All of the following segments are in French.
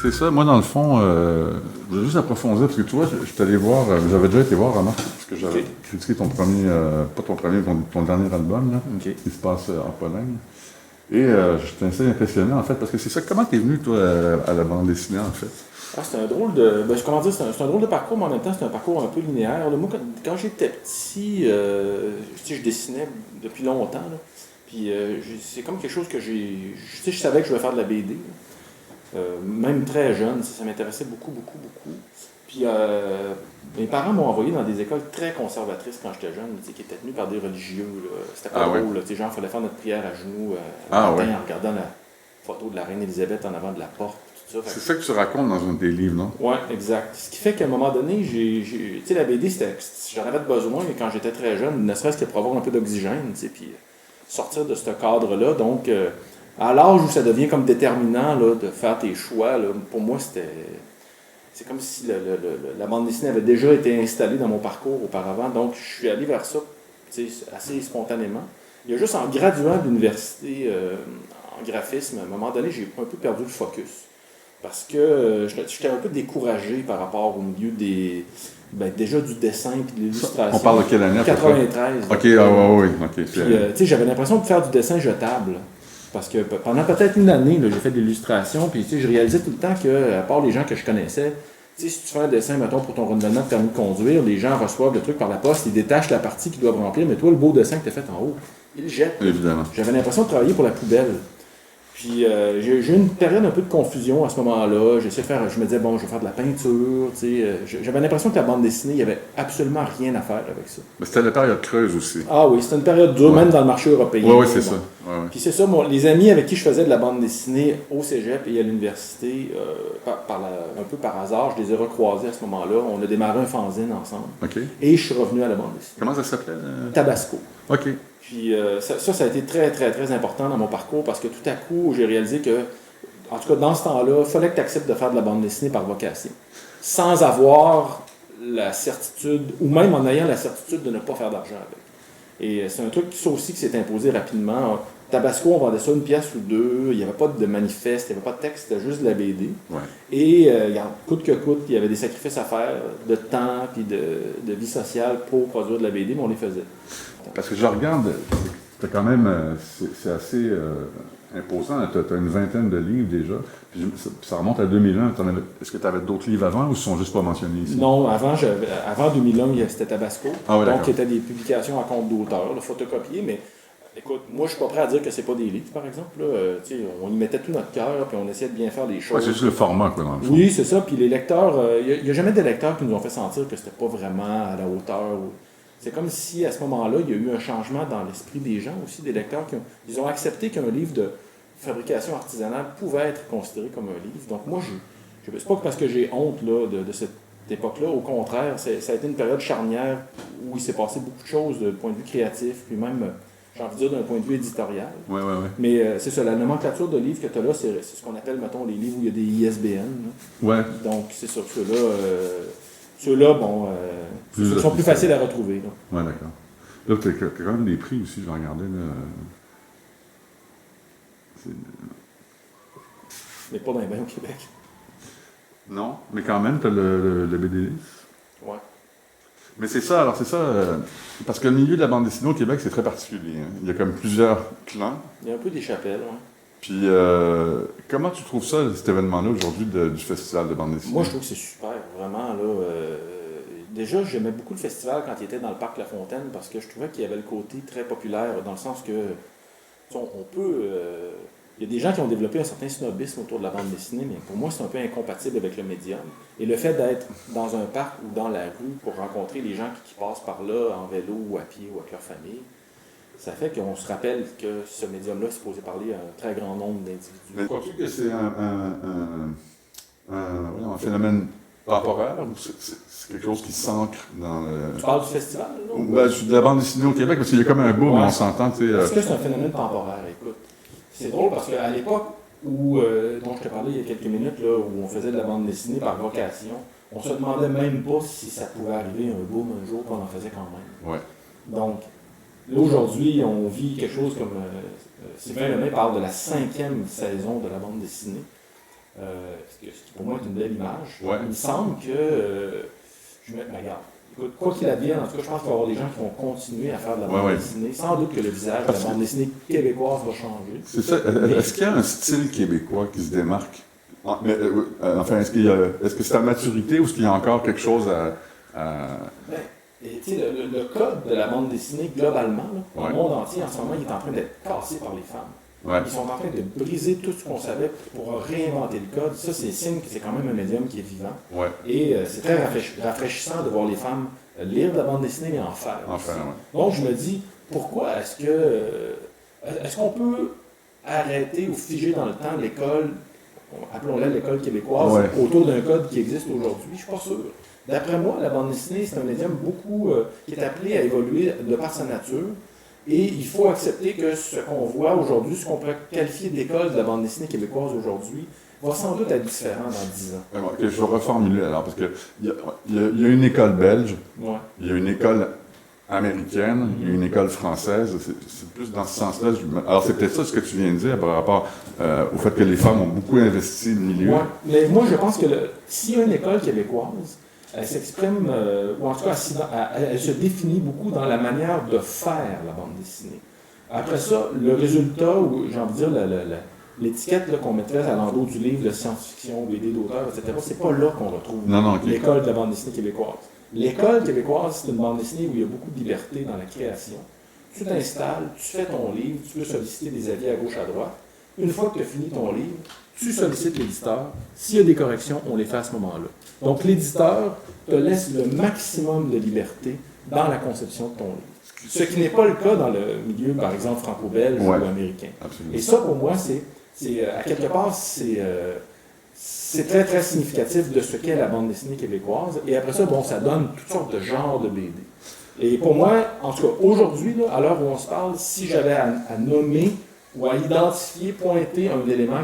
C'est ça. Moi, dans le fond, je voulais juste approfondir, parce que tu vois, je suis allé voir, j'avais déjà été voir, Romain, parce que j'avais critiqué ton premier, pas ton premier, ton dernier album, là, qui se passe en Pologne. Et j'étais assez impressionné, en fait, parce que c'est ça. Comment t'es venu, toi, à la bande dessinée, en fait? Ah, c'est un drôle de. Comment dire, c'est un drôle de parcours, mais en même temps, c'est un parcours un peu linéaire. Là, moi, quand j'étais petit, je dessinais depuis longtemps. Là, puis c'est comme quelque chose que j'ai. Je savais que je voulais faire de la BD. Même très jeune, ça m'intéressait beaucoup, beaucoup, beaucoup. Puis mes parents m'ont envoyé dans des écoles très conservatrices quand j'étais jeune, qui étaient tenues par des religieux. Là. C'était pas drôle. Là, genre, il fallait faire notre prière à genoux en regardant la photo de la reine Élisabeth en avant de la porte. C'est ça que tu racontes dans un de tes livres, non? Oui, exact. Ce qui fait qu'à un moment donné, tu sais, la BD, j'en avais besoin quand j'étais très jeune, ne serait-ce que pour avoir un peu d'oxygène, tu sais, puis sortir de ce cadre-là. Donc, à l'âge où ça devient comme déterminant là, de faire tes choix, là, pour moi, c'est comme si la bande dessinée avait déjà été installée dans mon parcours auparavant. Donc, je suis allé vers ça, tu sais, assez spontanément. Il y a juste en graduant de l'université en graphisme, à un moment donné, j'ai un peu perdu le focus. Parce que j'étais un peu découragé par rapport au milieu déjà du dessin et de l'illustration. On parle de quelle année? 93. OK, oui. Puis, tu sais, j'avais l'impression de faire du dessin jetable. Parce que pendant peut-être une année, là, j'ai fait de l'illustration, puis tu sais, je réalisais tout le temps que, à part les gens que je connaissais, tu sais, si tu fais un dessin, mettons, pour ton renouvellement de permis de conduire, les gens reçoivent le truc par la poste, ils détachent la partie qu'ils doivent remplir, mais toi, le beau dessin que tu as fait en haut, ils le jettent. Évidemment. J'avais l'impression de travailler pour la poubelle. Puis j'ai eu une période un peu de confusion à ce moment-là. Je me disais, bon, je vais faire de la peinture. J'avais l'impression que la bande dessinée, il n'y avait absolument rien à faire avec ça. Mais c'était la période creuse aussi. Ah oui, c'était une période dure, même dans le marché européen. Oui, c'est ça. Ouais. Puis c'est ça, les amis avec qui je faisais de la bande dessinée au cégep et à l'université, un peu par hasard, je les ai recroisés à ce moment-là. On a démarré un fanzine ensemble. OK. Et je suis revenu à la bande dessinée. Comment ça s'appelait? Tabasco. OK. Puis ça a été très, très, très important dans mon parcours parce que tout à coup, j'ai réalisé que, en tout cas, dans ce temps-là, il fallait que tu acceptes de faire de la bande dessinée par vocation. Sans avoir la certitude, ou même en ayant la certitude de ne pas faire d'argent avec. Et c'est un truc, ça aussi, qui s'est imposé rapidement. Tabasco, on vendait ça une pièce ou deux, il n'y avait pas de manifeste, il n'y avait pas de texte, c'était juste de la BD. Ouais. Et coûte que coûte, il y avait des sacrifices à faire, de temps puis de vie sociale pour produire de la BD, mais on les faisait. Parce que je regarde, c'est quand même, c'est assez imposant. Tu as une vingtaine de livres déjà. Puis ça remonte à 2001. Est-ce que tu avais d'autres livres avant ou ils ne sont juste pas mentionnés ici? Non, avant 2001, c'était Tabasco. Ah oui, donc, c'était des publications à compte d'auteur, photocopiées. Mais écoute, moi, je suis pas prêt à dire que c'est pas des livres, par exemple. Là. On y mettait tout notre cœur, puis on essayait de bien faire les choses. Ouais, c'est juste le format, quoi, dans le fond. Oui, c'est ça. Puis les lecteurs, il n'y a jamais des lecteurs qui nous ont fait sentir que c'était pas vraiment à la hauteur. C'est comme si, à ce moment-là, il y a eu un changement dans l'esprit des gens aussi, des lecteurs ils ont accepté qu'un livre de fabrication artisanale pouvait être considéré comme un livre. Donc moi, c'est pas parce que j'ai honte là, de cette époque-là. Au contraire, ça a été une période charnière où il s'est passé beaucoup de choses du point de vue créatif, puis même, j'ai envie de dire, d'un point de vue éditorial. Ouais. Mais c'est ça, la nomenclature de livres que tu as là, c'est ce qu'on appelle, mettons, les livres où il y a des ISBN. Là. Ouais. Donc, c'est ça, ceux-là, bon, ils sont plus faciles à retrouver. Oui, d'accord. Là, tu as quand même des prix aussi, je vais regarder. Là. Mais pas bien au Québec. Non, mais quand même, tu as le BD. Ouais. Mais c'est ça, parce que le milieu de la bande dessinée au Québec, c'est très particulier. Hein. Il y a comme plusieurs clans. Il y a un peu des chapelles, oui. Puis, comment tu trouves ça, cet événement-là, aujourd'hui, du Festival de bande dessinée? Moi, je trouve que c'est super, vraiment, là. Déjà, j'aimais beaucoup le festival quand il était dans le parc La Fontaine, parce que je trouvais qu'il y avait le côté très populaire, dans le sens que, on peut... il y a des gens qui ont développé un certain snobisme autour de la bande dessinée, mais pour moi, c'est un peu incompatible avec le médium. Et le fait d'être dans un parc ou dans la rue pour rencontrer les gens qui passent par là en vélo ou à pied ou avec leur famille, ça fait qu'on se rappelle que ce médium-là est supposé parler à un très grand nombre d'individus. Mais crois-tu que c'est un phénomène temporaire ou c'est quelque chose qui s'ancre dans le... Tu parles du festival, là? De la bande dessinée au Québec, parce qu'il y a comme un boom, on s'entend, tu sais... Est-ce que c'est un phénomène temporaire? Écoute, c'est drôle parce qu'à l'époque dont je te parlais il y a quelques minutes, là, où on faisait de la bande dessinée par vocation, on se demandait même pas si ça pouvait arriver un boom un jour, qu'on en faisait quand même. Ouais. Donc, là, aujourd'hui, on vit quelque chose comme... Sylvain Lemay parle de la 5e saison de la bande dessinée. ce qui pour moi est une belle image. Ouais. Il me semble que regarde, écoute, quoi qu'il advienne, en tout cas, je pense qu'il va y avoir des gens qui vont continuer à faire de la bande dessinée. Sans doute que le visage de la bande dessinée québécoise va changer. C'est ça. Est-ce qu'il y a un style québécois qui se démarque? Enfin, est-ce que c'est à maturité ou est-ce qu'il y a encore quelque chose à... Et tu sais, le code de la bande dessinée, globalement, là, dans le monde entier, en ce moment, il est en train d'être cassé par les femmes. Ouais. Ils sont en train de briser tout ce qu'on savait pour réinventer le code. Ça, c'est signe que c'est quand même un médium qui est vivant. Ouais. Et c'est très rafraîchissant de voir les femmes lire de la bande dessinée et en faire. Donc, je me dis, pourquoi est-ce qu'on peut arrêter ou figer dans le temps l'école, appelons-la l'école québécoise, autour d'un code qui existe aujourd'hui? Je ne suis pas sûr. D'après moi, la bande dessinée, c'est un médium qui est appelé à évoluer de par sa nature. Et il faut accepter que ce qu'on voit aujourd'hui, ce qu'on pourrait qualifier d'école de la bande dessinée québécoise aujourd'hui, va sans doute être différent dans 10 ans. Okay, je vais reformuler alors, parce qu'il y a une école belge, il y a une école américaine, il y a une école française, c'est plus dans ce sens-là. Alors c'est peut-être ça ce que tu viens de dire par rapport au fait que les femmes ont beaucoup investi le milieu. Ouais. Mais moi je pense que s'il y a une école québécoise, elle s'exprime, ou en tout cas, elle se définit beaucoup dans la manière de faire la bande dessinée. Après ça, le résultat, ou j'ai envie de dire, l'étiquette qu'on mettrait à l'endos du livre de science-fiction, BD d'auteur, etc., c'est pas là qu'on retrouve l'école de la bande dessinée québécoise. L'école québécoise, c'est une bande dessinée où il y a beaucoup de liberté dans la création. Tu t'installes, tu fais ton livre, tu peux solliciter des avis à gauche, à droite. Une fois que tu as fini ton livre, tu sollicites l'éditeur. S'il y a des corrections, on les fait à ce moment-là. Donc, l'éditeur te laisse le maximum de liberté dans la conception de ton livre. Ce qui n'est pas le cas dans le milieu, par exemple, franco-belge ou américain. Absolument. Et ça, pour moi, à quelque part, c'est très, très significatif de ce qu'est la bande dessinée québécoise. Et après ça, ça donne toutes sortes de genres de BD. Et pour moi, en tout cas, aujourd'hui, à l'heure où on se parle, si j'avais à nommer ou à identifier, pointer un élément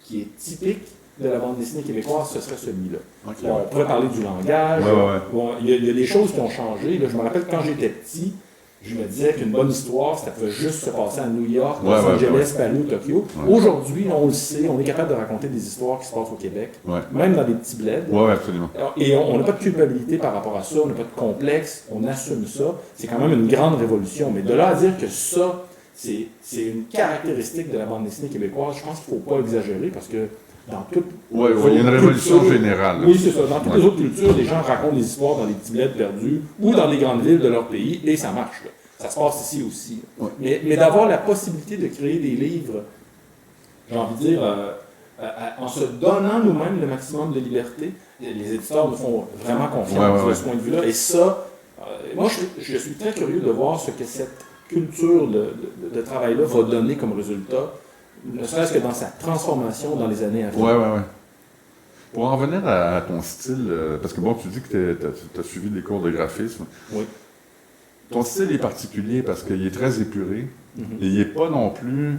qui est typique de la bande dessinée québécoise, ce serait celui-là. Okay. On pourrait parler du langage. Bon, il y a des choses qui ont changé. Là, je me rappelle quand j'étais petit, je me disais qu'une bonne histoire, ça pouvait juste se passer à New York, Los Angeles, Paris, Tokyo. Aujourd'hui, on le sait, on est capable de raconter des histoires qui se passent au Québec, même dans des petits bleds. Oui, absolument. Et on n'a pas de culpabilité par rapport à ça, on n'a pas de complexe, on assume ça. C'est quand même une grande révolution. Mais de là à dire que ça, c'est une caractéristique de la bande dessinée québécoise, je pense qu'il ne faut pas exagérer parce que dans toutes il y a une révolution générale. Oui, c'est ça. Dans toutes les autres cultures, les gens racontent des histoires dans les petits bleds perdus ou dans les grandes villes de leur pays et ça marche. Là. Ça se passe ici aussi. Mais d'avoir la possibilité de créer des livres, j'ai envie de dire, en se donnant nous-mêmes le maximum de liberté, les éditeurs nous font vraiment confiance de ce point de vue-là. Et ça, moi, je suis très curieux de voir ce que cette culture de travail-là va donner comme résultat, ne serait-ce que dans sa transformation dans les années à venir. Oui. Pour en revenir à ton style, parce que tu dis que tu as suivi des cours de graphisme. Oui. Ton style est particulier parce qu'il est très épuré. Et il n'est pas non plus...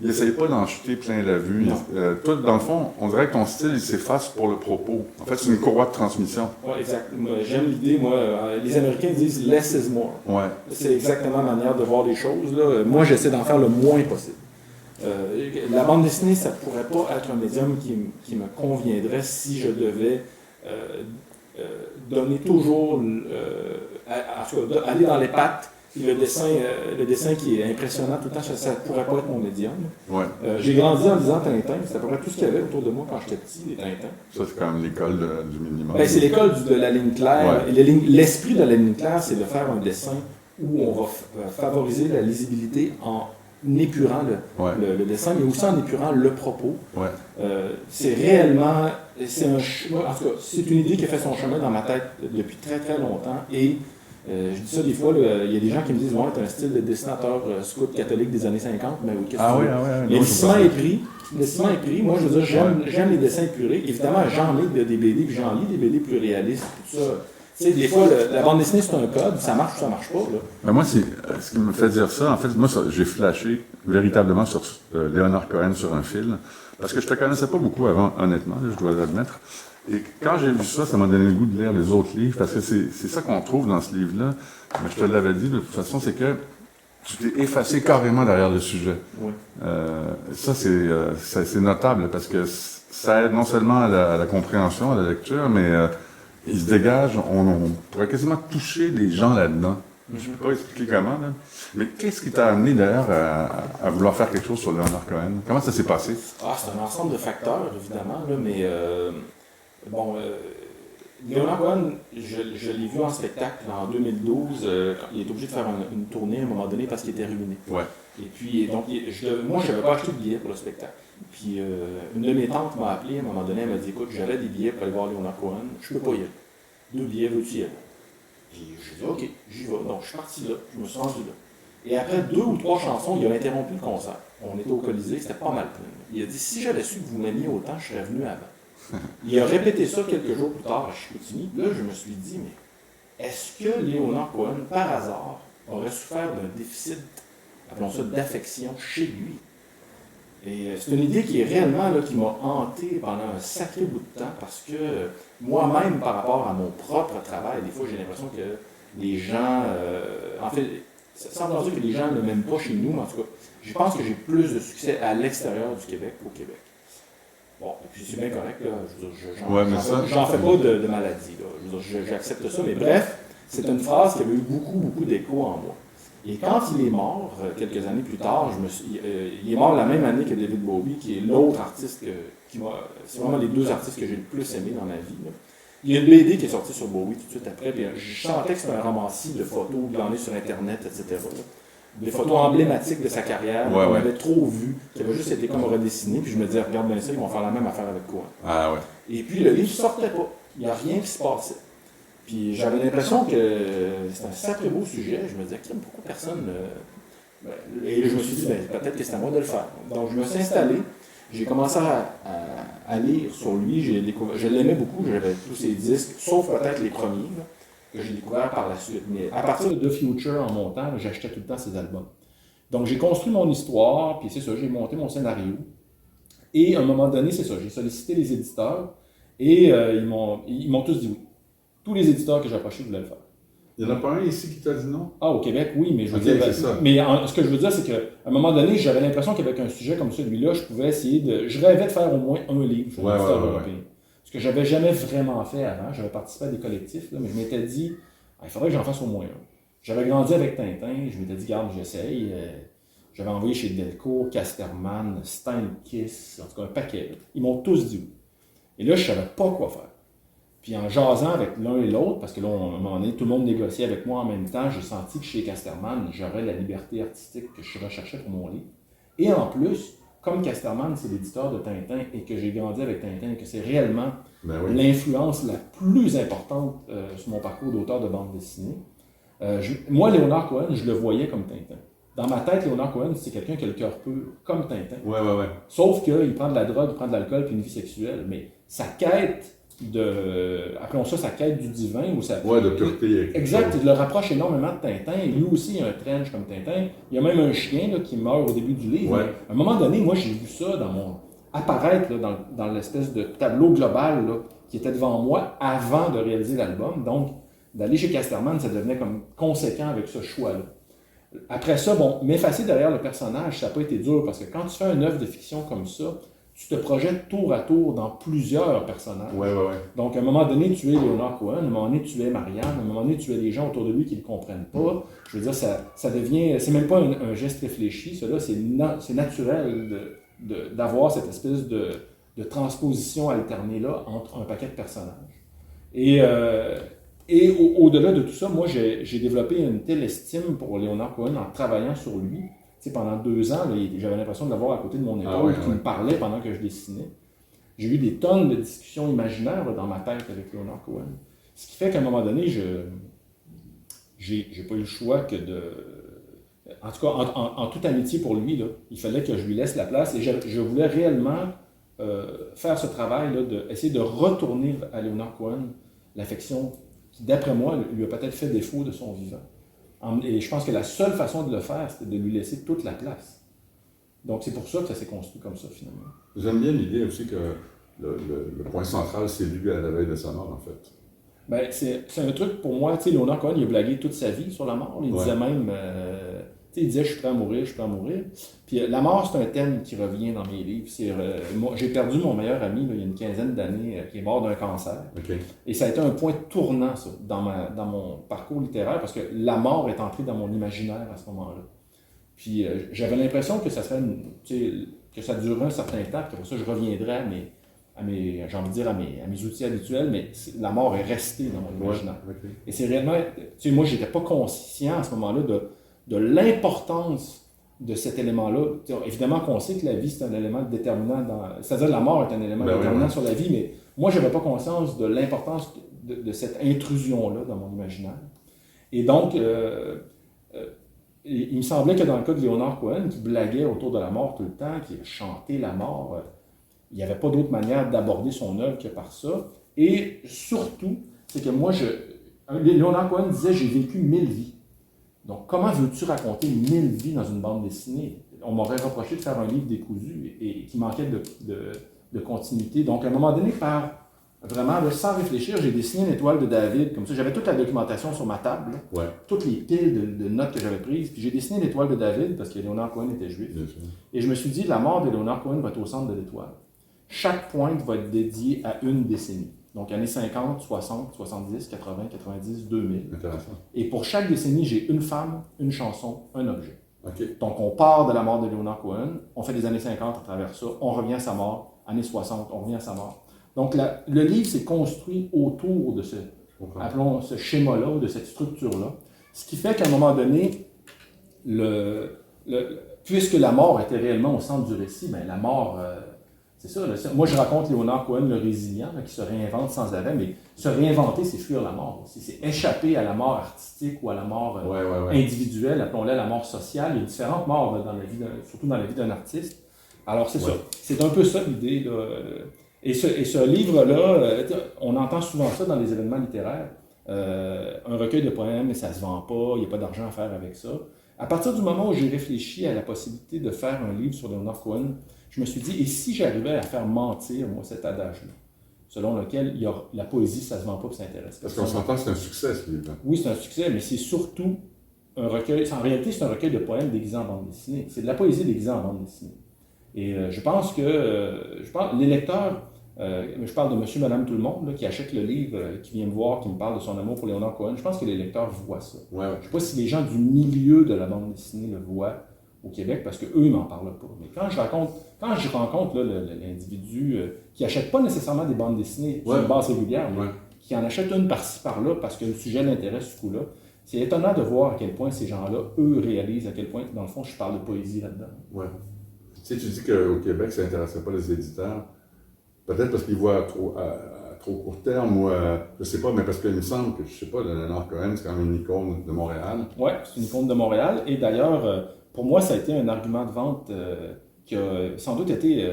Il n'essaye pas d'en jeter plein la vue. Toi, dans le fond, on dirait que ton style, il s'efface pour le propos. En fait, c'est une courroie de transmission. Oui, exact. J'aime l'idée, les Américains disent « less is more ». C'est exactement la manière de voir les choses. Là. Moi, j'essaie d'en faire le moins possible. La bande dessinée, ça ne pourrait pas être un médium qui me conviendrait si je devais donner toujours, aller dans les pattes. Le dessin qui est impressionnant tout le temps, ça ne pourrait pas être mon médium. J'ai grandi en lisant Tintin, c'est à peu près tout ce qu'il y avait autour de moi quand j'étais petit, les Tintins. Ça, c'est quand même l'école du minimum. C'est l'école de la ligne claire. L'esprit de la ligne claire, c'est de faire un dessin où on va favoriser la lisibilité en épurant le dessin, mais aussi en épurant le propos. C'est réellement... C'est une idée qui a fait son chemin dans ma tête depuis très très longtemps. Et je dis ça des fois, il y a des gens qui me disent « tu as un style de dessinateur scout catholique des années 50. » Mais qu'est-ce que tu veux? Mais le ciment est pris. Moi, je veux dire, j'aime les dessins épurés. Évidemment, j'en ai des BD, puis j'en lis des BD plus réalistes, tout ça. Tu sais, des fois, la bande dessinée, c'est un code, ça marche ou ça marche pas. Là. Mais moi, ce qui me fait dire ça, en fait, moi, j'ai flashé véritablement sur Léonard Cohen sur un fil, parce que je te connaissais pas beaucoup avant, honnêtement, je dois l'admettre. Et quand j'ai vu ça, ça m'a donné le goût de lire les autres livres, parce que c'est ça qu'on trouve dans ce livre-là. Mais je te l'avais dit, de toute façon, c'est que tu t'es effacé carrément derrière le sujet. Ça, c'est notable, parce que ça aide non seulement à la compréhension, à la lecture, mais il se dégage, on pourrait quasiment toucher les gens là-dedans. Je ne peux pas expliquer comment, là. Mais qu'est-ce qui t'a amené d'ailleurs à vouloir faire quelque chose sur Leonard Cohen? Comment ça s'est passé? C'est un ensemble de facteurs, évidemment, là, mais Leonard Cohen, je l'ai vu en spectacle en 2012. Il est obligé de faire une tournée à un moment donné parce qu'il était ruiné. Ouais. Et puis, donc, moi, je n'avais pas acheté de billets pour le spectacle. Puis, une de mes tantes m'a appelé à un moment donné, elle m'a dit écoute, j'avais des billets pour aller voir Leonard Cohen, je peux pas y aller. 2 billets, veux-tu y aller? Puis, j'ai dit ok, j'y vais. Donc, je suis parti là, je me suis rendu là. Et après 2 ou 3 chansons, il a interrompu le concert. On était au Colisée, c'était pas mal plein. Il a dit si j'avais su que vous m'aimiez autant, je serais venu avant. Il a répété ça quelques jours plus tard à Chicoutimi. Là, je me suis dit mais est-ce que Leonard Cohen, par hasard, aurait souffert d'un déficit, appelons ça, d'affection chez lui? Et c'est une idée qui est réellement là, qui m'a hanté pendant un sacré bout de temps parce que moi-même, par rapport à mon propre travail, des fois j'ai l'impression que les gens, en fait, ça semble dire que les gens ne m'aiment pas chez nous, mais en tout cas, je pense que j'ai plus de succès à l'extérieur du Québec qu'au Québec. Bon, et puis c'est bien correct, là, j'en fais pas de maladie, là. J'accepte ça, mais bref, c'est une phrase qui avait eu beaucoup d'écho en moi. Et quand il est mort, quelques années plus tard, il est mort la même année que David Bowie, qui est l'autre artiste c'est vraiment les 2 artistes que j'ai le plus aimé dans ma vie, là. Il y a une BD qui est sortie sur Bowie tout de suite après, puis je sentais que c'était un romancier de photos glanées sur Internet, etc. Là. Des photos emblématiques de sa carrière, qu'on avait trop vues, qui avaient juste été comme redessinées, puis je me disais, regarde bien ça, ils vont faire la même affaire avec Cohen. Ah ouais. Et puis le livre ne sortait pas, il n'y a rien qui se passait. Puis j'avais l'impression que c'était un sacré beau sujet, je me disais, pourquoi personne... Et je me suis dit, peut-être que c'est à moi de le faire. Donc je me suis installé, j'ai commencé à lire sur lui, je l'aimais beaucoup, j'avais tous ses disques, sauf peut-être les premiers, là, que j'ai découverts par la suite. Mais à partir de The Future, en montant, j'achetais tout le temps ses albums. Donc j'ai construit mon histoire, puis c'est ça, j'ai monté mon scénario. Et à un moment donné, c'est ça, j'ai sollicité les éditeurs, et ils m'ont tous dit oui. Tous les éditeurs que j'ai approchés voulaient le faire. Il n'y en a pas un ici qui t'a dit non? Au Québec, oui, mais je veux dire... ce que je veux dire, c'est qu'à un moment donné, j'avais l'impression qu'avec un sujet comme celui-là, je pouvais essayer de... Je rêvais de faire au moins un livre sur l'histoire européenne. Ce que j'avais jamais vraiment fait avant. J'avais participé à des collectifs, là, mais je m'étais dit, il faudrait que j'en fasse au moins un. J'avais grandi avec Tintin, je m'étais dit, garde, j'essaye. J'avais envoyé chez Delcourt, Casterman, Steinkiss, en tout cas un paquet. Ils m'ont tous dit oui. Et là, je ne savais pas quoi faire. Puis en jasant avec l'un et l'autre, parce que là, à un moment donné, tout le monde négociait avec moi en même temps, j'ai senti que chez Casterman, j'aurais la liberté artistique que je recherchais pour mon livre. Et en plus, comme Casterman, c'est l'éditeur de Tintin et que j'ai grandi avec Tintin et que c'est réellement l'influence la plus importante sur mon parcours d'auteur de bande dessinée, moi, Leonard Cohen, je le voyais comme Tintin. Dans ma tête, Leonard Cohen, c'est quelqu'un qui a le cœur pur, comme Tintin. Sauf qu'il prend de la drogue, il prend de l'alcool puis une vie sexuelle. Mais sa quête appelons ça sa quête du divin ou sa de pureté. Exact, il le rapproche énormément de Tintin. Et lui aussi, il a un trench comme Tintin. Il y a même un chien là, qui meurt au début du livre. À un moment donné, moi, j'ai vu ça apparaître là, dans l'espèce de tableau global là, qui était devant moi avant de réaliser l'album. Donc, d'aller chez Casterman, ça devenait comme conséquent avec ce choix-là. Après ça, m'effacer derrière le personnage, ça n'a pas été dur parce que quand tu fais une œuvre de fiction comme ça, tu te projettes tour à tour dans plusieurs personnages. Donc, à un moment donné, tu es Leonard Cohen, à un moment donné, tu es Marianne, à un moment donné, tu es des gens autour de lui qui ne le comprennent pas. Je veux dire, ça devient... C'est même pas un geste réfléchi, cela, c'est naturel d'avoir cette espèce de transposition alternée-là entre un paquet de personnages. Et au-delà de tout ça, moi, j'ai développé une telle estime pour Leonard Cohen en travaillant sur lui. Tu sais, pendant 2 ans, j'avais l'impression de l'avoir à côté de mon épaule, qui me parlait pendant que je dessinais. J'ai eu des tonnes de discussions imaginaires là, dans ma tête avec Leonard Cohen. Ce qui fait qu'à un moment donné, j'ai pas eu le choix que de... En tout cas, en toute amitié pour lui, là, il fallait que je lui laisse la place. Et je voulais réellement faire ce travail là, essayer de retourner à Leonard Cohen l'affection qui, d'après moi, lui a peut-être fait défaut de son vivant. Et je pense que la seule façon de le faire, c'était de lui laisser toute la place. Donc, c'est pour ça que ça s'est construit comme ça, finalement. J'aime bien l'idée aussi que le point central, c'est lui à la veille de sa mort, en fait. C'est un truc pour moi. Tu sais, Leonard Cohen, il a blagué toute sa vie sur la mort. Il disait même, il disait, je suis prêt à mourir, je suis prêt à mourir. Puis la mort, c'est un thème qui revient dans mes livres. Moi, j'ai perdu mon meilleur ami là, il y a une quinzaine d'années, qui est mort d'un cancer. Okay. Et ça a été un point tournant, ça, dans mon parcours littéraire, parce que la mort est entrée dans mon imaginaire à ce moment-là. Puis j'avais l'impression que ça serait que ça durerait un certain temps, puis pour ça, je reviendrais j'ai envie de dire, à mes outils habituels, mais la mort est restée dans mon imaginaire. Ouais, okay. Et c'est réellement, moi, j'étais pas conscient à ce moment-là de l'importance de cet élément-là. Évidemment qu'on sait que la vie, c'est un élément déterminant, c'est-à-dire la mort est un élément déterminant sur la vie, mais moi, j'avais pas conscience de l'importance de cette intrusion-là dans mon imaginaire. Et donc, il me semblait que dans le cas de Leonard Cohen, qui blaguait autour de la mort tout le temps, qui chantait la mort, il n'y avait pas d'autre manière d'aborder son œuvre que par ça. Et surtout, c'est que moi, Leonard Cohen disait « J'ai vécu 1000 vies ». Donc, comment veux-tu raconter 1000 vies dans une bande dessinée? On m'aurait reproché de faire un livre décousu et qui manquait de continuité. Donc, à un moment donné, vraiment, là, sans réfléchir, j'ai dessiné une étoile de David, comme ça. J'avais toute la documentation sur ma table, toutes les piles de notes que j'avais prises. Puis j'ai dessiné l'étoile de David parce que Leonard Cohen était juif. Et je me suis dit, la mort de Leonard Cohen va être au centre de l'étoile. Chaque pointe va être dédiée à une décennie. Donc, années 50, 60, 70, 80, 90, 2000. Intéressant. Et pour chaque décennie, j'ai une femme, une chanson, un objet. Okay. Donc, on part de la mort de Leonard Cohen, on fait les années 50 à travers ça, on revient à sa mort, années 60, on revient à sa mort. Donc, le livre s'est construit autour de appelons ce schéma-là, ou de cette structure-là. Ce qui fait qu'à un moment donné, puisque la mort était réellement au centre du récit, bien, la mort, c'est ça. Moi, je raconte Leonard Cohen, le résilient, qui se réinvente sans arrêt, mais se réinventer, c'est fuir la mort aussi. C'est échapper à la mort artistique ou à la mort individuelle, appelons-la la mort sociale. Il y a différentes morts dans la vie, surtout dans la vie d'un artiste. Alors, c'est ça. C'est un peu ça l'idée, là. Et ce livre-là, on entend souvent ça dans les événements littéraires. Un recueil de poèmes, mais ça ne se vend pas, il n'y a pas d'argent à faire avec ça. À partir du moment où j'ai réfléchi à la possibilité de faire un livre sur Leonard Cohen, je me suis dit, et si j'arrivais à faire mentir, moi, cet adage-là, selon lequel la poésie, ça ne se vend pas, puis ça intéresse. Parce qu'on s'entend que c'est un succès, ce livre. Oui, c'est un succès, mais c'est surtout un recueil. En réalité, c'est un recueil de poèmes déguisés en bande dessinée. C'est de la poésie déguisée en bande dessinée. Et je pense que les lecteurs, je parle de monsieur, madame, tout le monde, là, qui achète le livre, qui vient me voir, qui me parle de son amour pour Leonard Cohen, je pense que les lecteurs voient ça. Je ne sais pas si les gens du milieu de la bande dessinée le voient au Québec, parce qu'eux, ils m'en parlent pas. Mais quand je rencontre là, l'individu qui n'achète pas nécessairement des bandes dessinées sur une base régulière, mais qui en achète une par-ci, par-là, parce que le sujet l'intéresse ce coup-là, c'est étonnant de voir à quel point ces gens-là, eux, réalisent à quel point, dans le fond, je parle de poésie là-dedans. Oui. Tu sais, tu dis qu'au Québec, ça n'intéressait pas les éditeurs. Peut-être parce qu'ils voient à trop court terme ou je sais pas, mais parce qu'il me semble que, je sais pas, Leonard Cohen, c'est quand même une icône de Montréal. Oui, c'est une icône de Montréal. Et d'ailleurs, pour moi, ça a été un argument de vente qui a sans doute été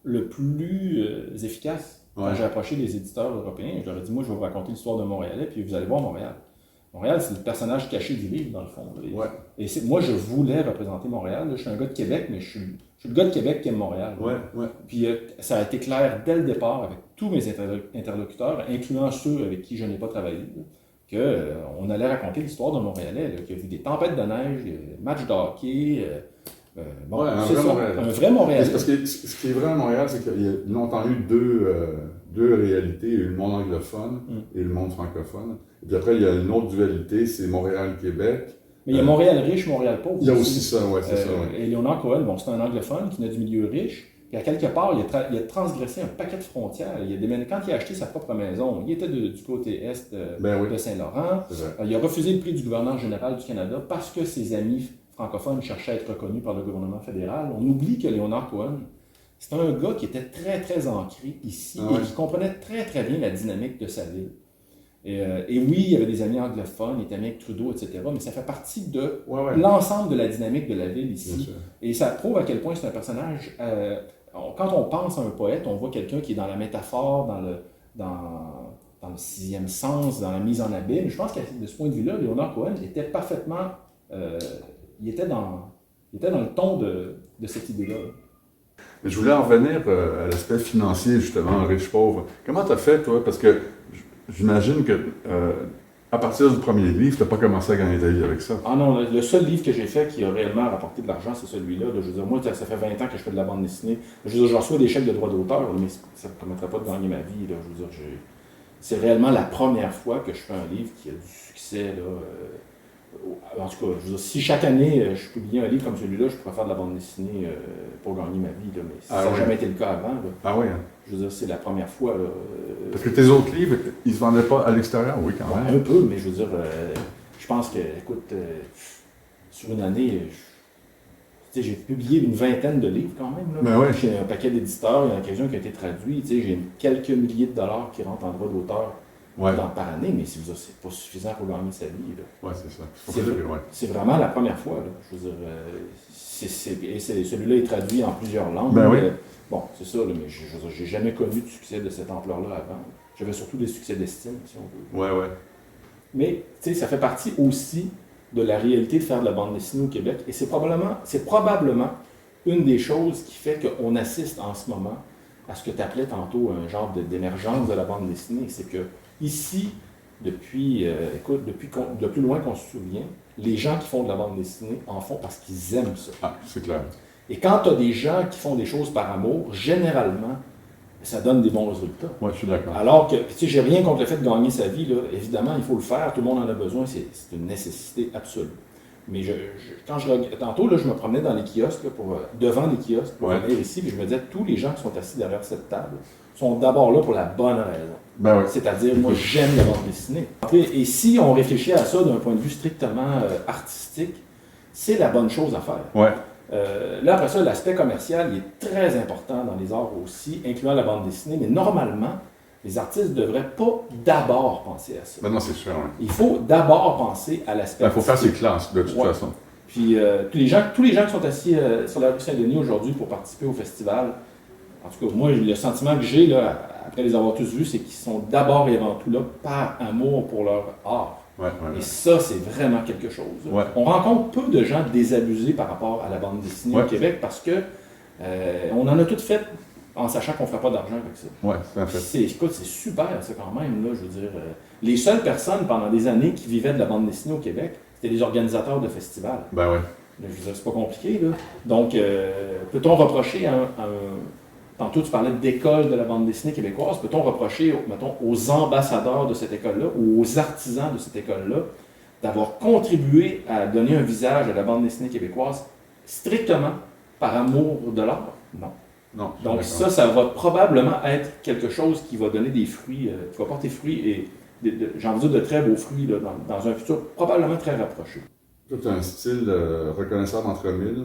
le plus efficace quand j'ai approché les éditeurs européens. Je leur ai dit, moi, je vais vous raconter l'histoire de Montréalais, puis vous allez voir Montréal. Montréal, c'est le personnage caché du livre, dans le fond. Et moi, je voulais représenter Montréal. Là. Je suis un gars de Québec, mais je suis le gars de Québec qui aime Montréal. Puis ça a été clair dès le départ avec tous mes interlocuteurs, incluant ceux avec qui je n'ai pas travaillé, qu'on allait raconter l'histoire de Montréalais, qui a vu des tempêtes de neige, des matchs de hockey. Un vrai Montréalais. Parce que ce qui est vrai à Montréal, c'est qu'il y a longtemps eu deux réalités. Il y a eu le monde anglophone et le monde francophone. Et puis après, il y a une autre dualité, c'est Montréal-Québec. Mais il y a Montréal riche, Montréal pauvre. Il y a aussi ça, c'est ça. Et Leonard Cohen, c'est un anglophone qui venait du milieu riche. Puis à quelque part, il a transgressé un paquet de frontières. Quand il a acheté sa propre maison, il était du côté est de Saint-Laurent. Il a refusé le prix du gouverneur général du Canada parce que ses amis francophones cherchaient à être reconnus par le gouvernement fédéral. On oublie que Leonard Cohen, c'est un gars qui était très, très ancré ici et qui comprenait très, très bien la dynamique de sa ville. Et oui, il y avait des amis anglophones, il était ami avec Trudeau, etc., mais ça fait partie de l'ensemble de la dynamique de la ville ici. Et ça prouve à quel point c'est un personnage... quand on pense à un poète, on voit quelqu'un qui est dans la métaphore, dans le sixième sens, dans la mise en abîme. Je pense que de ce point de vue-là, Leonard Cohen était parfaitement... il était dans le ton de cette idée-là. Mais je voulais en revenir à l'aspect financier, justement, riche-pauvre. Comment tu as fait, toi? Parce que j'imagine que À partir du premier livre, tu n'as pas commencé à gagner ta vie avec ça. Ah non, le seul livre que j'ai fait qui a réellement rapporté de l'argent, c'est celui-là. Là. Je veux dire, moi, ça fait 20 ans que je fais de la bande dessinée. Je veux dire, je reçois des chèques de droits d'auteur, mais ça ne me permettrait pas de gagner ma vie. Là. Je veux dire, c'est réellement la première fois que je fais un livre qui a du succès. Là, en tout cas, je veux dire, si chaque année je publiais un livre comme celui-là, je pourrais faire de la bande dessinée pour gagner ma vie. Là, mais ça n'a jamais été le cas avant. Là. Ah oui, hein? Je veux dire, c'est la première fois. Là, parce que tes autres livres, ils ne se vendaient pas à l'extérieur, oui, quand même. Un peu, mais je veux dire, je pense que, écoute, sur une année, j'ai publié une vingtaine de livres quand même. Là. Ben ouais. J'ai un paquet d'éditeurs, il y en a quelques-uns qui ont été traduits. J'ai quelques milliers de dollars qui rentrent en droit d'auteur par année, mais c'est pas suffisant pour gagner sa vie. Oui, c'est ça. C'est vraiment la première fois. Là. Je veux dire, celui-là est traduit en plusieurs langues. Ben oui. Bon, c'est ça, là, mais j'ai jamais connu de succès de cette ampleur-là avant. J'avais surtout des succès d'estime, si on veut. Oui. Mais, tu sais, ça fait partie aussi de la réalité de faire de la bande dessinée au Québec. Et c'est probablement une des choses qui fait qu'on assiste en ce moment à ce que tu appelais tantôt un genre d'émergence de la bande dessinée. C'est que ici, depuis le plus loin qu'on se souvient, les gens qui font de la bande dessinée en font parce qu'ils aiment ça. Ah, c'est clair. Et quand tu as des gens qui font des choses par amour, généralement, ça donne des bons résultats. Oui, je suis d'accord. Alors que, tu sais, j'ai rien contre le fait de gagner sa vie, là. Évidemment, il faut le faire, tout le monde en a besoin, c'est une nécessité absolue. Mais tantôt, là, je me promenais dans les kiosques, là, devant les kiosques, pour venir ici, puis je me disais, tous les gens qui sont assis derrière cette table sont d'abord là pour la bonne raison. Ben oui. C'est-à-dire, moi, j'aime la bande dessinée. Et si on réfléchit à ça d'un point de vue strictement artistique, c'est la bonne chose à faire. Ouais. Là, après ça, l'aspect commercial il est très important dans les arts aussi, incluant la bande dessinée, mais normalement, les artistes ne devraient pas d'abord penser à ça. Ben non, c'est sûr. Ouais. Il faut d'abord penser à l'aspect il faut faire ses classes, de toute façon. Puis tous les gens qui sont assis sur la rue Saint-Denis aujourd'hui pour participer au festival, en tout cas, moi, le sentiment que j'ai, là, après les avoir tous vus, c'est qu'ils sont d'abord et avant tout là par amour pour leur art. Et ça, c'est vraiment quelque chose. Ouais. On rencontre peu de gens désabusés par rapport à la bande dessinée au Québec parce que on en a tout fait en sachant qu'on ne fera pas d'argent avec ça. Oui, c'est un fait. Écoute, c'est super ça quand même. Là, je veux dire, les seules personnes pendant des années qui vivaient de la bande dessinée au Québec, c'était les organisateurs de festivals. Ben oui. Je veux dire, c'est pas compliqué. Là. Donc, peut-on reprocher tantôt, tu parlais d'école de la bande dessinée québécoise. Peut-on reprocher, mettons, aux ambassadeurs de cette école-là ou aux artisans de cette école-là d'avoir contribué à donner un visage à la bande dessinée québécoise strictement par amour de l'art? Non. Donc ça va probablement être quelque chose qui va donner des fruits, qui va porter fruit et, j'ai envie de dire, de très beaux fruits là, dans un futur probablement très rapproché. Tu as un style reconnaissable entre mille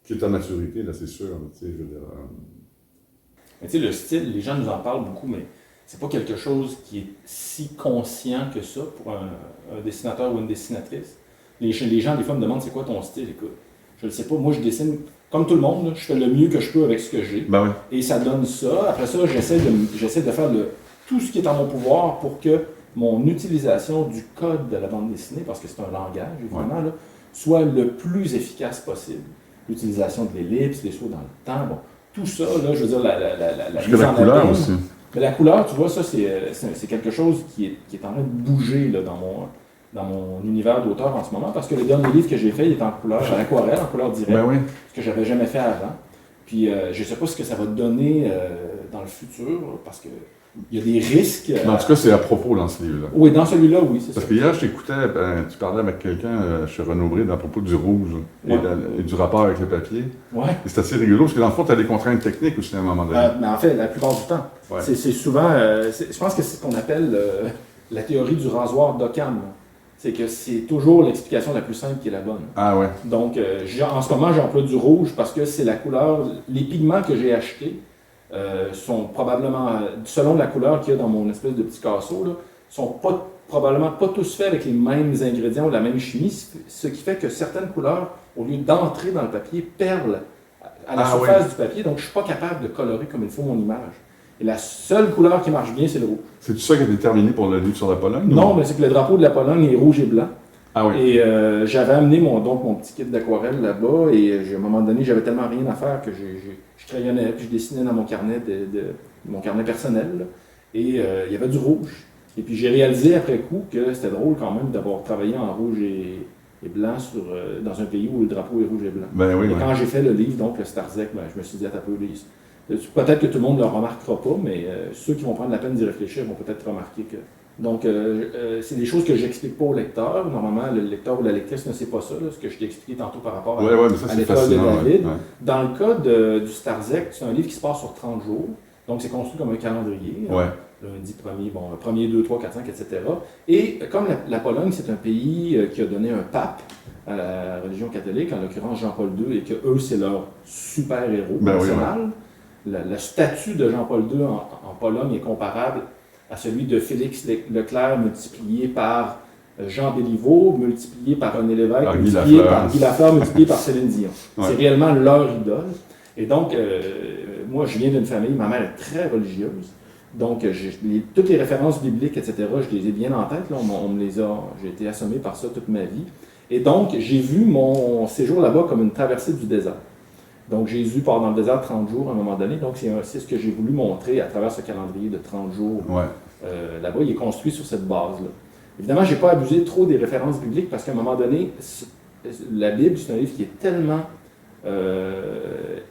qui est à maturité, là, c'est sûr. Je veux dire, mais tu sais, le style, les gens nous en parlent beaucoup, mais c'est pas quelque chose qui est si conscient que ça pour un dessinateur ou une dessinatrice. Les gens, des fois, me demandent c'est quoi ton style. Écoute, je ne sais pas. Moi, je dessine comme tout le monde. Là, je fais le mieux que je peux avec ce que j'ai. Ben oui. Et ça donne ça. Après ça, j'essaie de faire tout ce qui est en mon pouvoir pour que mon utilisation du code de la bande dessinée, parce que c'est un langage, évidemment, là, soit le plus efficace possible. L'utilisation de l'ellipse, les sauts dans le temps, bon. Tout ça, là, je veux dire, la couleur aussi. Mais la couleur, tu vois, ça, c'est quelque chose qui est en train de bouger là, dans mon univers d'auteur en ce moment, parce que le dernier livre que j'ai fait, il est en couleur, à l'aquarelle, en couleur directe, ce que je n'avais jamais fait avant. Puis, je ne sais pas ce que ça va donner dans le futur, parce que il y a des risques. En tout cas, c'est à propos dans ce livre-là. Oui, dans celui-là, oui, c'est ça. Parce que hier, je t'écoutais, tu parlais avec quelqu'un chez Renaud Bride à propos du rouge et du rapport avec le papier. Ouais. Et c'est assez rigolo, parce que dans le fond, tu as des contraintes techniques aussi à un moment donné. Mais en fait, la plupart du temps. Ouais. C'est souvent, je pense que c'est ce qu'on appelle la théorie du rasoir d'Occam. C'est que c'est toujours l'explication la plus simple qui est la bonne. Ah ouais. Donc, en ce moment, j'emploie du rouge parce que c'est la couleur, les pigments que j'ai achetés, sont probablement, selon la couleur qu'il y a dans mon espèce de petit casseau, là, sont probablement pas tous faits avec les mêmes ingrédients ou la même chimie, ce qui fait que certaines couleurs, au lieu d'entrer dans le papier, perlent à la surface du papier, donc je ne suis pas capable de colorer comme il faut mon image. Et la seule couleur qui marche bien, c'est le rouge. C'est-tu ça qui a déterminé pour le livre sur la Pologne? Non, mais c'est que le drapeau de la Pologne est rouge et blanc. Ah oui. Et j'avais amené mon petit kit d'aquarelle là-bas, et à un moment donné, j'avais tellement rien à faire que je crayonnais, puis je dessinais dans mon carnet, mon carnet personnel. Là. Et il y avait du rouge. Et puis j'ai réalisé après coup que c'était drôle quand même d'avoir travaillé en rouge et blanc dans un pays où le drapeau est rouge et blanc. Ben oui, et quand j'ai fait le livre, donc le Starzec, je me suis dit, peut-être que tout le monde ne le remarquera pas, mais ceux qui vont prendre la peine d'y réfléchir vont peut-être remarquer que... Donc, c'est des choses que j'explique pas au lecteur. Normalement, le lecteur ou la lectrice ne sait pas ça, là, ce que je t'ai expliqué tantôt par rapport à l'étoile de David. Dans le cas du Starzec, c'est un livre qui se passe sur 30 jours. Donc, c'est construit comme un calendrier. Lundi 1er, 2, 3, 4, 5, etc. Et comme la Pologne, c'est un pays qui a donné un pape à la religion catholique, en l'occurrence Jean-Paul II, et que eux, c'est leur super-héros national. Le statut de Jean-Paul II en Pologne est comparable à celui de Félix Leclerc multiplié par Jean Béliveau, multiplié par René Lévesque, multiplié par Guy Lafleur, multiplié par Céline Dion. C'est réellement leur idole. Et donc, moi, je viens d'une famille, ma mère est très religieuse. Donc, toutes les références bibliques, etc., je les ai bien en tête. Là, j'ai été assommé par ça toute ma vie. Et donc, j'ai vu mon séjour là-bas comme une traversée du désert. Donc, Jésus part dans le désert 30 jours à un moment donné. Donc, c'est ce que j'ai voulu montrer à travers ce calendrier de 30 jours. Là-bas, il est construit sur cette base-là. Évidemment, je n'ai pas abusé trop des références bibliques parce qu'à un moment donné, la Bible, c'est un livre qui est tellement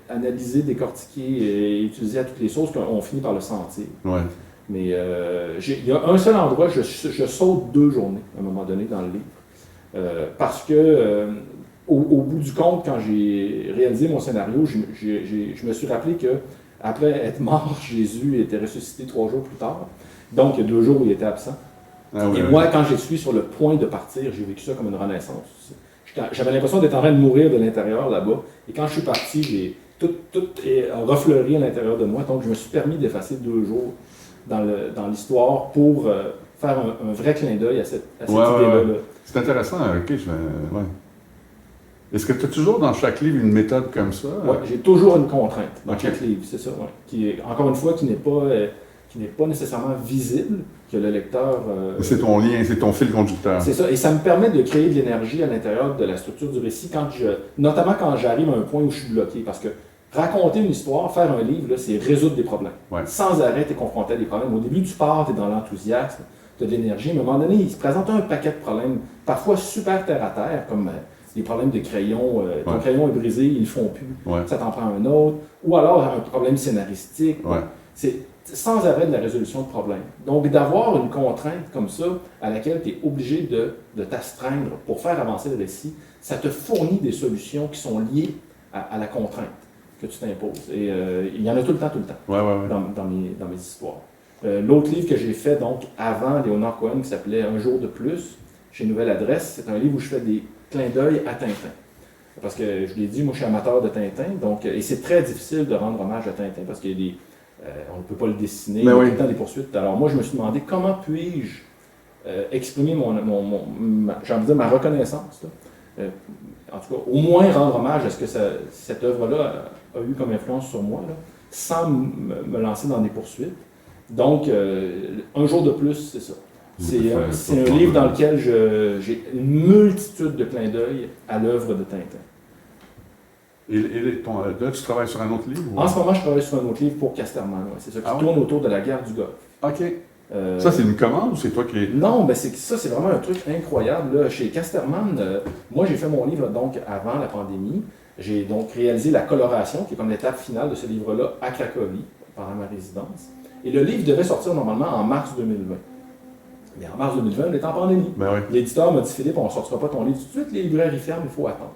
analysé, décortiqué et utilisé à toutes les sauces qu'on finit par le sentir. Mais il y a un seul endroit, je saute 2 journées à un moment donné dans le livre. Parce que au bout du compte, quand j'ai réalisé mon scénario, je me suis rappelé que après être mort, Jésus était ressuscité 3 jours plus tard. Donc, il y a 2 jours où il était absent. Moi, quand je suis sur le point de partir, j'ai vécu ça comme une renaissance. J'avais l'impression d'être en train de mourir de l'intérieur là-bas. Et quand je suis parti, tout a refleuri à l'intérieur de moi. Donc, je me suis permis d'effacer 2 jours dans l'histoire pour faire un vrai clin d'œil à cette idée-là. C'est intéressant. Est-ce que tu as toujours dans chaque livre une méthode comme ça? Oui, j'ai toujours une contrainte dans chaque livre, c'est ça. Qui est, encore une fois, qui n'est pas nécessairement visible, que le lecteur... c'est ton lien, c'est ton fil conducteur. C'est ça, et ça me permet de créer de l'énergie à l'intérieur de la structure du récit, notamment quand j'arrive à un point où je suis bloqué, parce que raconter une histoire, faire un livre, là, c'est résoudre des problèmes. Sans arrêt, tu es confronté à des problèmes. Au début, tu pars, tu es dans l'enthousiasme, tu as de l'énergie, mais à un moment donné, il se présente un paquet de problèmes, parfois super terre-à-terre, comme... des problèmes de crayon, ton crayon est brisé, ils ne font plus, ça t'en prend un autre, ou alors un problème scénaristique. C'est sans arrêt de la résolution de problèmes. Donc, d'avoir une contrainte comme ça, à laquelle tu es obligé de t'astreindre pour faire avancer le récit, ça te fournit des solutions qui sont liées à la contrainte que tu t'imposes. Et il y en a tout le temps dans mes histoires. L'autre livre que j'ai fait donc avant Léonard Cohen, qui s'appelait Un jour de plus, chez Nouvelle Adresse, c'est un livre où je fais des clin d'œil à Tintin. Parce que je l'ai dit, moi je suis amateur de Tintin, donc, et c'est très difficile de rendre hommage à Tintin parce qu'il y a on ne peut pas le dessiner, il y a tout le temps des poursuites. Alors moi je me suis demandé comment puis-je exprimer ma reconnaissance, en tout cas au moins rendre hommage à ce que cette œuvre-là a eu comme influence sur moi, là, sans me lancer dans des poursuites. Donc Un jour de plus, c'est ça. C'est un livre dans lequel j'ai une multitude de clins d'œil à l'œuvre de Tintin. Et là, tu travailles sur un autre livre? En ce moment, je travaille sur un autre livre pour Casterman. C'est ça qui tourne autour de la guerre du Golfe. OK. Ça, c'est une commande ou c'est toi qui... Non, ben c'est vraiment un truc incroyable. Là. Chez Casterman, moi, j'ai fait mon livre donc avant la pandémie. J'ai donc réalisé la coloration, qui est comme l'étape finale de ce livre-là, à Cracovie, pendant ma résidence. Et le livre devait sortir normalement en mars 2020. Mais en mars 2020, on est en pandémie. L'éditeur m'a dit, Philippe, on ne sortira pas ton livre tout de suite, les librairies ferment, il faut attendre.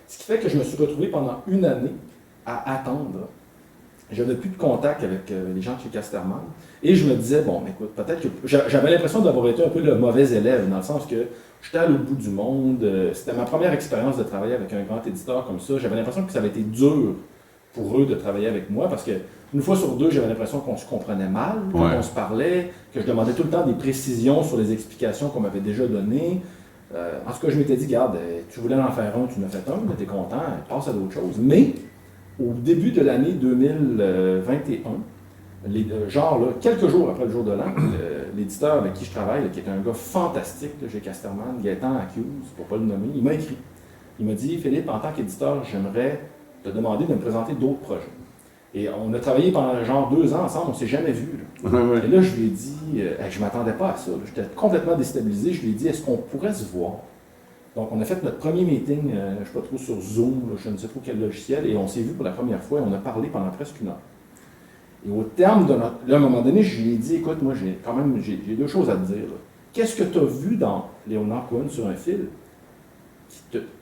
Ce qui fait que je me suis retrouvé pendant une année à attendre. Je n'avais plus de contact avec les gens de chez Casterman. Et je me disais, bon, écoute, peut-être que... J'avais l'impression d'avoir été un peu le mauvais élève, dans le sens que j'étais à l'autre bout du monde. C'était ma première expérience de travailler avec un grand éditeur comme ça. J'avais l'impression que ça avait été dur pour eux de travailler avec moi, parce que une fois sur deux, j'avais l'impression qu'on se comprenait mal quand on se parlait, que je demandais tout le temps des précisions sur les explications qu'on m'avait déjà données. En tout cas, je m'étais dit, regarde, tu voulais en faire un, tu en as fait un, t'es content, passe à d'autres choses. Mais, au début de l'année 2021, quelques jours après le jour de l'an, l'éditeur avec qui je travaille, qui est un gars fantastique chez Casterman, Gaëtan Accuse, pour ne pas le nommer, il m'a écrit. Il m'a dit, Philippe, en tant qu'éditeur, j'aimerais te demander de me présenter d'autres projets. Et on a travaillé pendant genre 2 ans ensemble, on s'est jamais vus. Là. Ouais. Et là, je lui ai dit, je m'attendais pas à ça. J'étais complètement déstabilisé. Je lui ai dit, est-ce qu'on pourrait se voir? Donc, on a fait notre premier meeting, je ne sais pas trop, sur Zoom, je ne sais pas quel logiciel, et on s'est vu pour la première fois et on a parlé pendant presque 1 heure. Et au terme de notre... Là, à un moment donné, je lui ai dit, écoute, moi, j'ai 2 choses à te dire. Là. Qu'est-ce que tu as vu dans Léonard Cohen sur un fil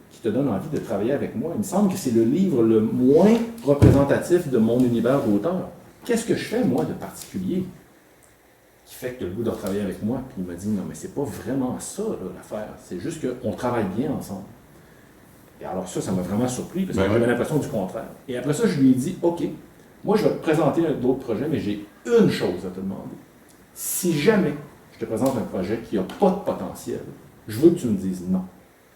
qui te donne envie de travailler avec moi? Il me semble que c'est le livre le moins représentatif de mon univers d'auteur. Qu'est-ce que je fais, moi, de particulier qui fait que tu as le goût de retravailler avec moi? Puis il m'a dit, non, mais c'est pas vraiment ça, là, l'affaire. C'est juste qu'on travaille bien ensemble. Et alors ça m'a vraiment surpris, parce que j'avais l'impression du contraire. Et après ça, je lui ai dit, OK, moi, je vais te présenter d'autres projets, mais j'ai une chose à te demander. Si jamais je te présente un projet qui n'a pas de potentiel, je veux que tu me dises non.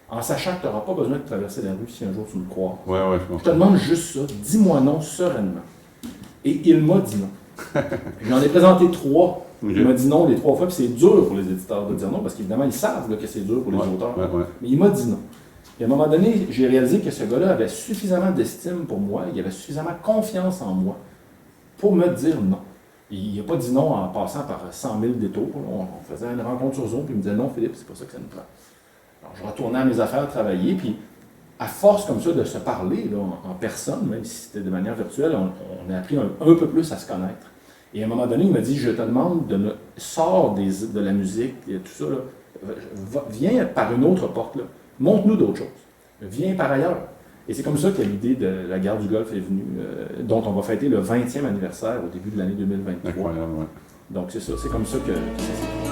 En sachant que tu n'auras pas besoin de traverser la rue si un jour tu me crois. Je te demande juste ça. Dis-moi non sereinement. Et il m'a dit non. J'en ai présenté 3. Il m'a dit non les 3 fois, puis c'est dur pour les éditeurs de dire non, parce qu'évidemment, ils savent là, que c'est dur pour les auteurs. Mais il m'a dit non. Et à un moment donné, j'ai réalisé que ce gars-là avait suffisamment d'estime pour moi, il avait suffisamment confiance en moi pour me dire non. Il n'a pas dit non en passant par 100 000 détours. On faisait une rencontre sur Zoom, puis il me disait non, Philippe, c'est pas ça que ça nous prend. Alors, je retournais à mes affaires, travailler, puis à force comme ça de se parler là, en personne, même si c'était de manière virtuelle, on a appris un peu plus à se connaître. Et à un moment donné, il m'a dit, je te demande de me sortir de la musique et tout ça, là. Viens par une autre porte, là. Montre-nous d'autres choses. Viens par ailleurs. Et c'est comme ça que l'idée de la guerre du Golfe est venue, dont on va fêter le 20e anniversaire au début de l'année 2023. Incroyable, ouais. Donc c'est ça, c'est comme ça que ça s'est fait.